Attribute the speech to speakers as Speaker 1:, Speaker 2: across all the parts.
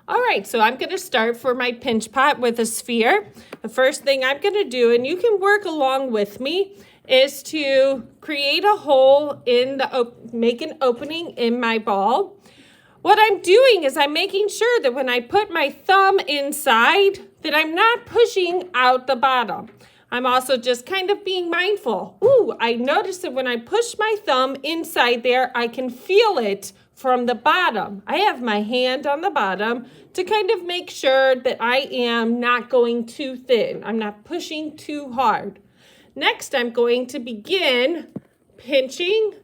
Speaker 1: All right, so I'm going to start for my pinch pot with a sphere. The first thing I'm going to do, and you can work along with me, is to create a hole in the, make an opening in my ball. What I'm doing is I'm making sure that when I put my thumb inside, that I'm not pushing out the bottom. I'm also just kind of being mindful. Ooh, I notice that when I push my thumb inside there, I can feel it from the bottom. I have my hand on the bottom to kind of make sure that I am not going too thin. I'm not pushing too hard. Next, I'm going to begin pinching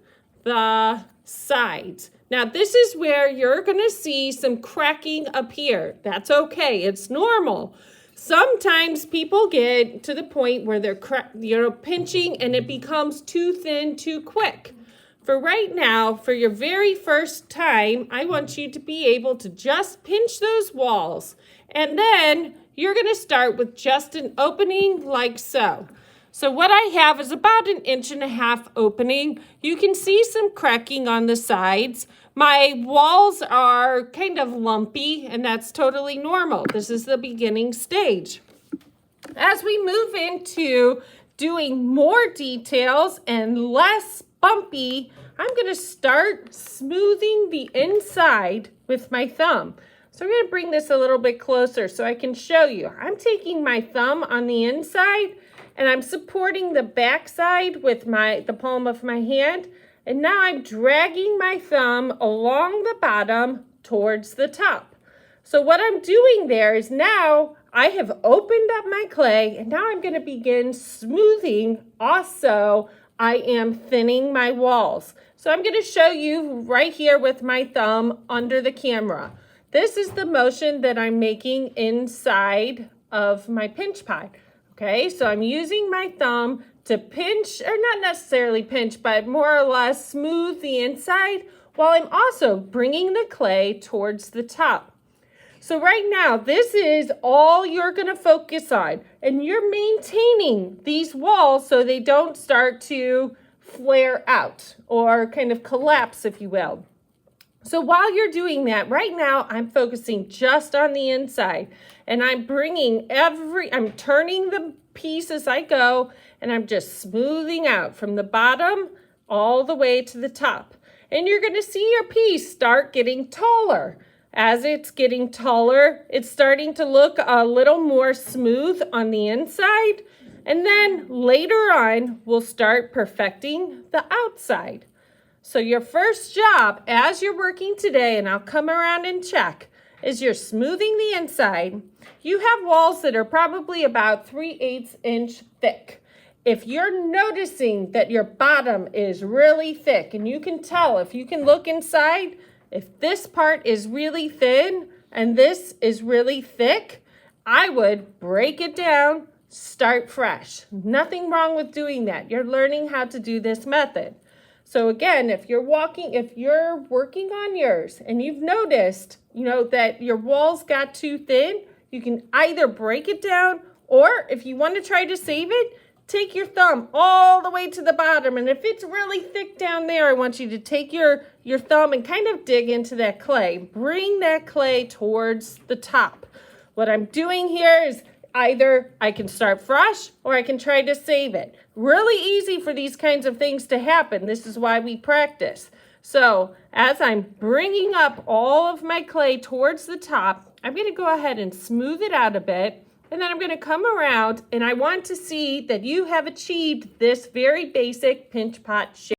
Speaker 1: the sides. Now, this is where you're going to see some cracking appear. That's okay. It's normal. Sometimes people get to the point where they're pinching and it becomes too thin too quick. For right now, for your very first time, I want you to be able to just pinch those walls. And then you're going to start with just an opening like so. So what I have is about 1.5 inches opening. You can see some cracking on the sides. My walls are kind of lumpy, and that's totally normal. This is the beginning stage. As we move into doing more details and less bumpy, I'm going to start smoothing the inside with my thumb. So I'm going to bring this a little bit closer so I can show you. I'm taking my thumb on the inside and I'm supporting the back side with the palm of my hand. And now I'm dragging my thumb along the bottom towards the top. So what I'm doing there is now I have opened up my clay and now I'm going to begin smoothing. Also, I am thinning my walls. So I'm going to show you right here with my thumb under the camera. This is the motion that I'm making inside of my pinch pot. Okay, so I'm using my thumb to pinch, or not necessarily pinch, but more or less smooth the inside while I'm also bringing the clay towards the top. So right now, this is all you're going to focus on, and you're maintaining these walls so they don't start to flare out or kind of collapse, if you will. So while you're doing that, right now, I'm focusing just on the inside, and I'm turning the piece as I go, and I'm just smoothing out from the bottom all the way to the top. And you're going to see your piece start getting taller. As it's getting taller, it's starting to look a little more smooth on the inside. And then later on, we'll start perfecting the outside. So your first job as you're working today, and I'll come around and check, is you're smoothing the inside. You have walls that are probably about 3/8 inch thick. If you're noticing that your bottom is really thick, and you can tell if you can look inside, if this part is really thin and this is really thick, I would break it down, start fresh. Nothing wrong with doing that. You're learning how to do this method. So again, if you're working on yours and you've noticed, that your walls got too thin, you can either break it down, or if you want to try to save it, take your thumb all the way to the bottom. And if it's really thick down there, I want you to take your thumb and kind of dig into that clay. Bring that clay towards the top. What I'm doing here is either I can start fresh or I can try to save it. Really easy for these kinds of things to happen. This is why we practice. So as I'm bringing up all of my clay towards the top, I'm going to go ahead and smooth it out a bit. And then I'm going to come around, and I want to see that you have achieved this very basic pinch pot shape.